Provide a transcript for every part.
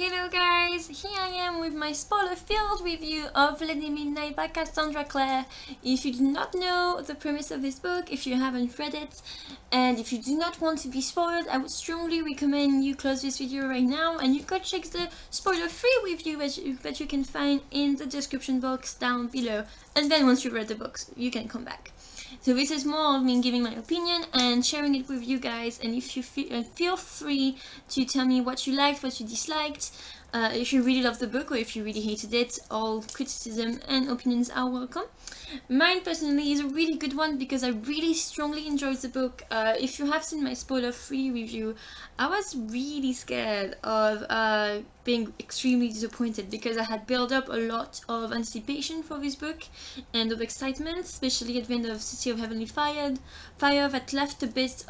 Hello guys, here I am with my spoiler-filled review of Lady Midnight by Cassandra Clare. If you do not know the premise of this book, if you haven't read it, and if you do not want to be spoiled, I would strongly recommend you close this video right now and you go check the spoiler-free review that you can find in the description box down below. And then once you read the books, you can come back. So this is more of me giving my opinion and sharing it with you guys, and if you feel free to tell me what you liked, what you disliked, if you really loved the book or if you really hated it. All criticism and opinions are welcome. Mine personally is a really good one because I really strongly enjoyed the book. If you have seen my spoiler-free review, I was really scared of being extremely disappointed because I had built up a lot of anticipation for this book and of excitement, especially at the end of City of Heavenly Fire that left a bit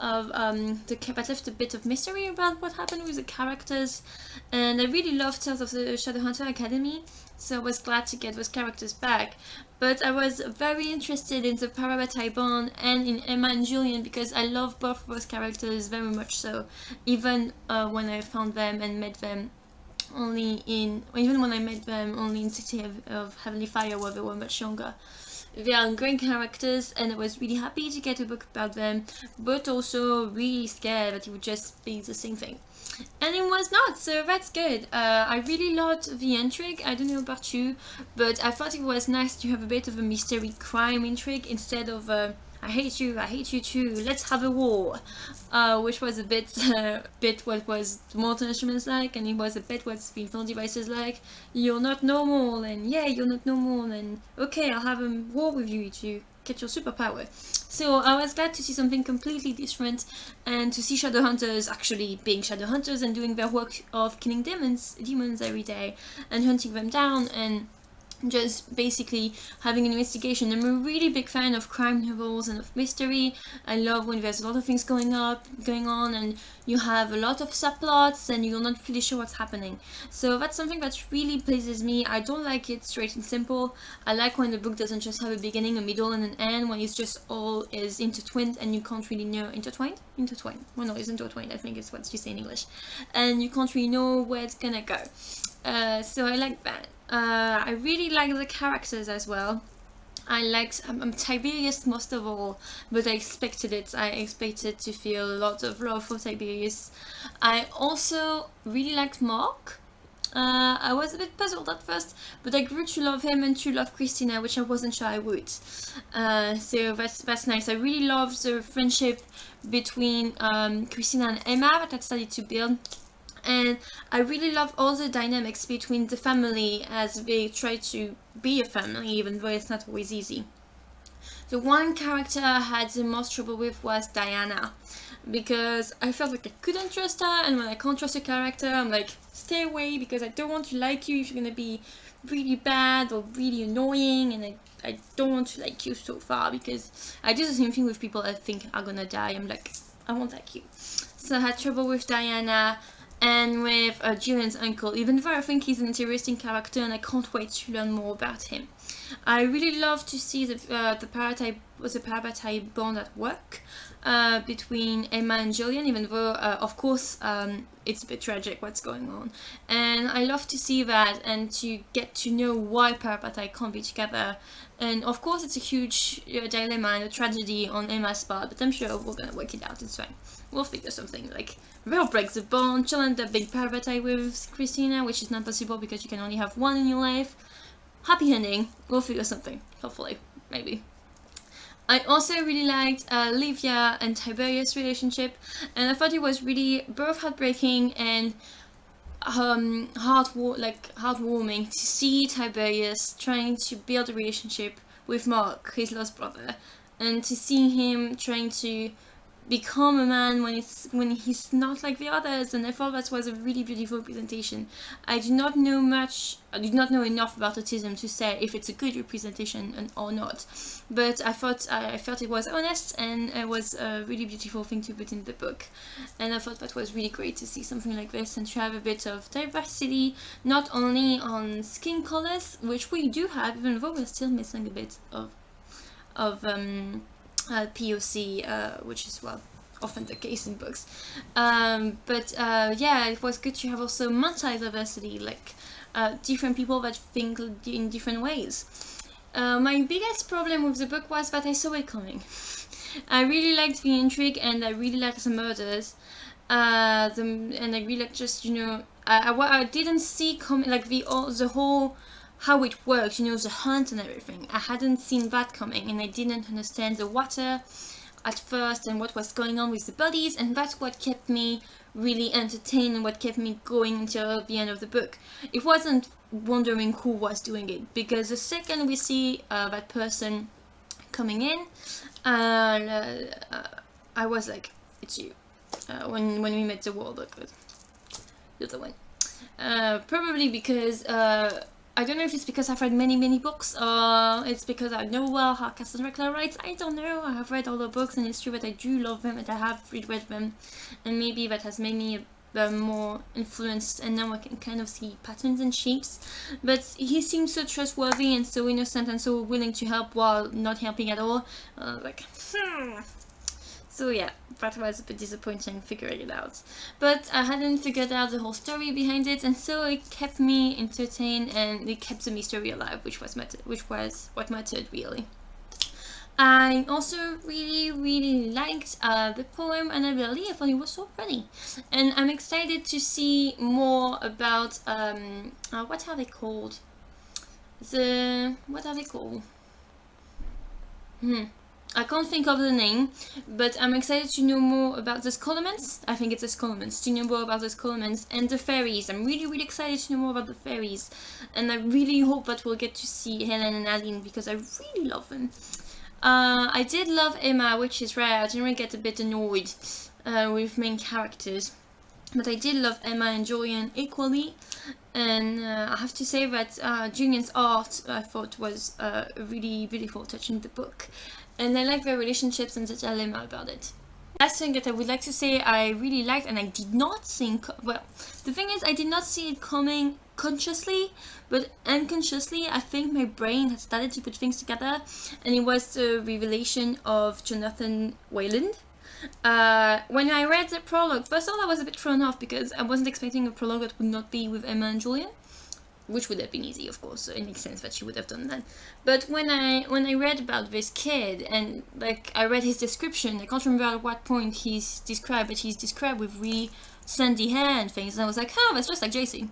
of mystery about what happened with the characters, and I really loved Tales of the Shadowhunter Academy, so I was glad to get those characters back. But I was very interested in the Parabatai bond and in Emma and Julian because I love both of those characters very much so, even when I found them and met them even when I met them only in City of Heavenly Fire where they were much younger. They are great characters and I was really happy to get a book about them, but also really scared that it would just be the same thing. And it was not, so that's good. I really loved the intrigue. I don't know about you, but I thought it was nice to have a bit of a mystery crime intrigue instead of I hate you too, let's have a war, which was a bit what was Mortal Instruments like, and it was a bit what Spinful Devices like. You're not normal, and yeah, you're not normal, and okay, I'll have a war with you to get your superpower. So I was glad to see something completely different and to see Shadowhunters actually being Shadowhunters and doing their work of killing demons every day and hunting them down and just basically having an investigation. I'm a really big fan of crime novels and of mystery. I love when there's a lot of things going on and you have a lot of subplots and you're not really sure what's happening. So that's something that really pleases me. I don't like it straight and simple. I like when the book doesn't just have a beginning, a middle and an end, when it's just all is intertwined and you can't really know. Intertwined? Well, no, it's intertwined, I think it's what you say in English. And you can't really know where it's gonna go. So I like that. I really like the characters as well. I'm Tiberius most of all, but I expected it. I expected to feel a lot of love for Tiberius. I also really liked Mark. I was a bit puzzled at first, but I grew to love him and to love Christina, which I wasn't sure I would. So that's nice. I really love the friendship between Christina and Emma that I started to build. And I really love all the dynamics between the family as they try to be a family, even though it's not always easy. The one character I had the most trouble with was Diana, because I felt like I couldn't trust her, and when I can't trust a character, I'm like, stay away, because I don't want to like you if you're gonna be really bad or really annoying, and I don't want to like you so far, because I do the same thing with people I think are gonna die. I'm like, I won't like you. So I had trouble with Diana. And with Julian's uncle, even though I think he's an interesting character and I can't wait to learn more about him. I really love to see the Parabatai bond at work between Emma and Julian, even though of course it's a bit tragic what's going on. And I love to see that and to get to know why Parabatai can't be together. And of course it's a huge dilemma and a tragedy on Emma's part, but I'm sure we're gonna work it out, it's fine. We'll figure something, like, they'll break the bond, she'll end up being Parabatai with Christina, which is not possible because you can only have one in your life. Happy ending, we'll figure something, hopefully, maybe. I also really liked Livia and Tiberius' relationship, and I thought it was really both heartbreaking and heartwarming to see Tiberius trying to build a relationship with Mark, his lost brother, and to see him trying to become a man when he's not like the others. And I thought that was a really beautiful presentation. I did not know enough about autism to say if it's a good representation or not, but I felt it was honest and it was a really beautiful thing to put in the book, and I thought that was really great to see something like this and to have a bit of diversity, not only on skin colors, which we do have, even though we're still missing a bit of POC, which is, well, often the case in books. Yeah, it was good to have also multi-diversity, like different people that think in different ways. My biggest problem with the book was that I saw it coming. I really liked the intrigue, and I really liked the murders. And I really liked just, you know, I didn't see coming, like the whole how it works, you know, the hunt and everything. I hadn't seen that coming, and I didn't understand the water at first and what was going on with the bodies, and that's what kept me really entertained and what kept me going until the end of the book. It wasn't wondering who was doing it, because the second we see that person coming in, I was like, it's you. When we met the world, the other one. Probably because I don't know if it's because I've read many books, or it's because I know well how Cassandra Clare writes. I don't know. I have read all the books, and it's true that I do love them, and I have reread them, and maybe that has made me more influenced, and now I can kind of see patterns and shapes. But he seems so trustworthy and so innocent and so willing to help while not helping at all. So yeah, that was a bit disappointing figuring it out. But I hadn't figured out the whole story behind it, and so it kept me entertained, and it kept the mystery alive, which was what mattered really. I also really liked the poem Annabelle. I thought it was so pretty, and I'm excited to see more about what are they called? What are they called? I can't think of the name, but I'm excited to know more about the Scolomans. I think it's the Scolomans. To know more about the Scolomans and the fairies. I'm really excited to know more about the fairies, and I really hope that we'll get to see Helen and Aline, because I really love them. I did love Emma, which is rare. I generally get a bit annoyed with main characters, but I did love Emma and Julian equally. And I have to say that Julian's art, I thought, was a really beautiful touch in the book, and I like their relationships and the dilemma about it. Last thing that I would like to say I really liked, and I did not think, well, the thing is, I did not see it coming consciously, but unconsciously I think my brain had started to put things together, and it was the revelation of Jonathan Wayland. When I read the prologue, first of all I was a bit thrown off, because I wasn't expecting a prologue that would not be with Emma and Julian, which would have been easy, of course, so it makes sense that she would have done that. But when I read about this kid, and like I read his description, I can't remember at what point he's described, but he's described with really sandy hair and things, and I was like, oh, that's just like JC.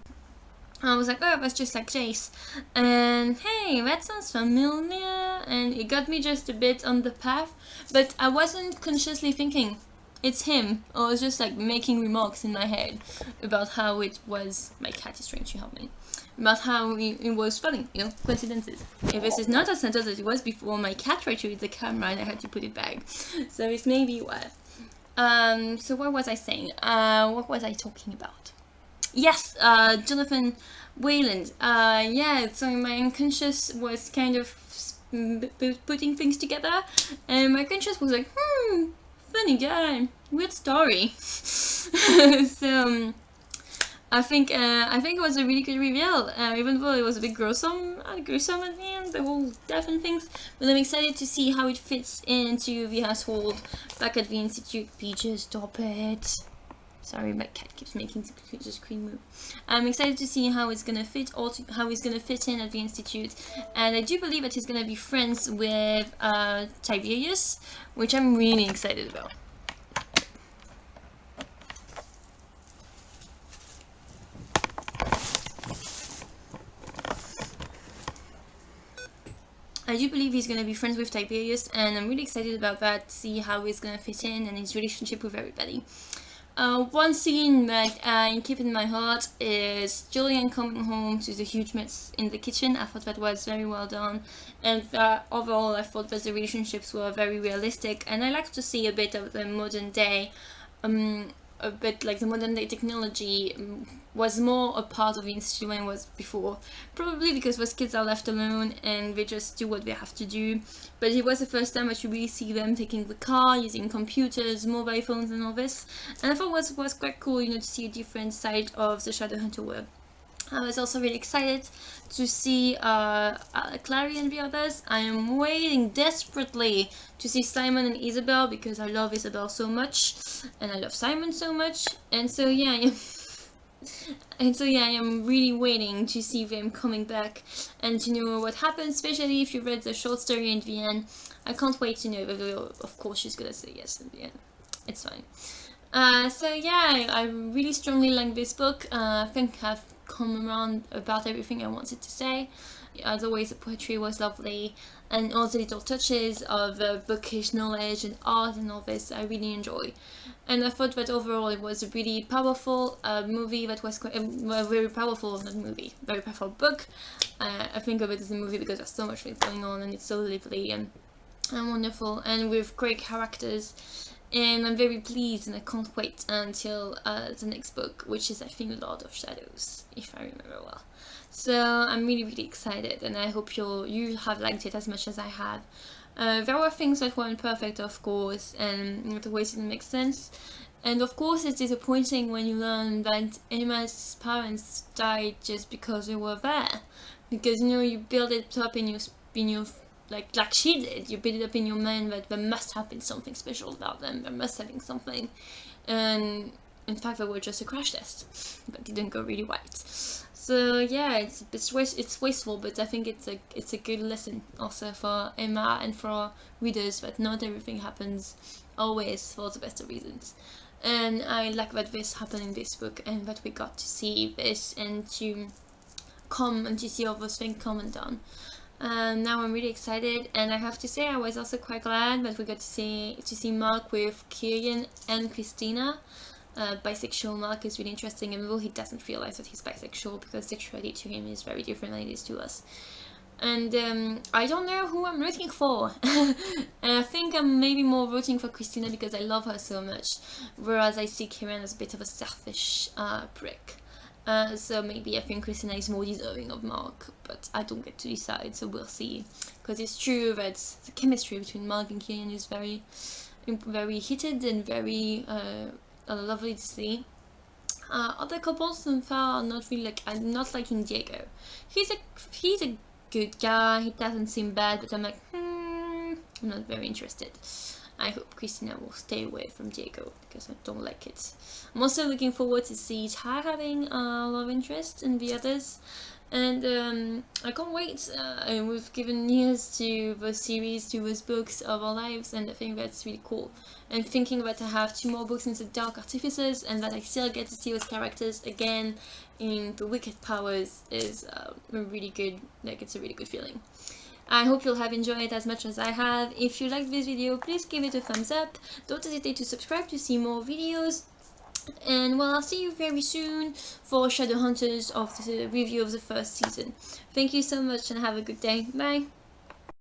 I was like, oh, that's just like Jace, and hey, that sounds familiar, and it got me just a bit on the path, but I wasn't consciously thinking it's him. I was just like making remarks in my head about how it was. My cat is trying to help me. About how it was funny, you know, coincidences. If this is not as centered as it was before, my cat tried to hit the camera and I had to put it back. So it's maybe why. So what was I saying? What was I talking about? Yes, Jonathan Wayland. Yeah, so my unconscious was kind of putting things together, and my conscious was like, funny guy, weird story. So I think it was a really good reveal, even though it was a bit gruesome at the end, the whole death and things. But I'm excited to see how it fits into the household back at the Institute. Peaches, stop it. Sorry, my cat keeps making the screen move. I'm excited to see how it's gonna fit, how he's gonna fit in at the Institute, and I do believe that he's gonna be friends with Tiberius, which I'm really excited about. I do believe he's going to be friends with Tiberius, and I'm really excited about that, see how he's going to fit in and his relationship with everybody. One scene that I keep in my heart is Julian coming home to the huge mess in the kitchen. I thought that was very well done, and overall I thought that the relationships were very realistic, and I like to see a bit of the modern day, a bit like the modern day technology was more a part of the Institute than it was before. Probably because those kids are left alone and they just do what they have to do. But it was the first time that you really see them taking the car, using computers, mobile phones and all this. And I thought it was quite cool, you know, to see a different side of the Shadowhunter world. I was also really excited to see Clary and the others. I am waiting desperately to see Simon and Isabel because I love Isabel so much and I love Simon so much. And so yeah, I am really waiting to see them coming back and to know what happens, especially if you read the short story in the end. I can't wait to know, but of course she's gonna say yes in the end. It's fine. So yeah, I really strongly like this book. I think I've come around about everything I wanted to say. As always, the poetry was lovely, and all the little touches of bookish knowledge and art and all this I really enjoy. And I thought that overall it was a really powerful movie that was quite, very powerful, not movie, very powerful book. I think of it as a movie because there's so much things going on and it's so lively and wonderful and with great characters. And I'm very pleased and I can't wait until the next book, which is I think Lord of Shadows, if I remember well. So I'm really excited and I hope you have liked it as much as I have. There were things that weren't perfect, of course, and the ways didn't make sense. And of course it's disappointing when you learn that Emma's parents died just because they were there. Because, you know, you build it up in your like she did, you build it up in your mind that there must have been something special about them, there must have been something, and in fact they were just a crash test that didn't go really right. So yeah, it's wasteful, but I think it's a good lesson also for Emma and for readers that not everything happens always for the best of reasons. And I like that this happened in this book and that we got to see this and to see all those things come and done. Now I'm really excited, and I have to say I was also quite glad that we got to see Mark with Kieran and Christina. Bisexual Mark is really interesting, and though he doesn't realize that he's bisexual because sexuality to him is very different than it is to us. And I don't know who I'm rooting for. And I think I'm maybe more rooting for Christina because I love her so much, whereas I see Kieran as a bit of a selfish prick. So maybe I think Christina is more deserving of Mark, but I don't get to decide, so we'll see. Because it's true that the chemistry between Mark and Kieran is very heated and very lovely to see. Other couples so far are not really I'm not liking Diego. He's a good guy, he doesn't seem bad, but I'm like, I'm not very interested. I hope Christina will stay away from Diego because I don't like it. I'm also looking forward to see Ty having a lot of interest in the others, and I can't wait. We've given years to the series, to those books of our lives, and I think that's really cool. And thinking that I have 2 more books in the Dark Artificers and that I still get to see those characters again in the Wicked Powers is really good. Like, it's a really good feeling. I hope you'll have enjoyed it as much as I have. If you liked this video, please give it a thumbs up. Don't hesitate to subscribe to see more videos. And well, I'll see you very soon for Shadowhunters of the review of the first season. Thank you so much and have a good day. Bye!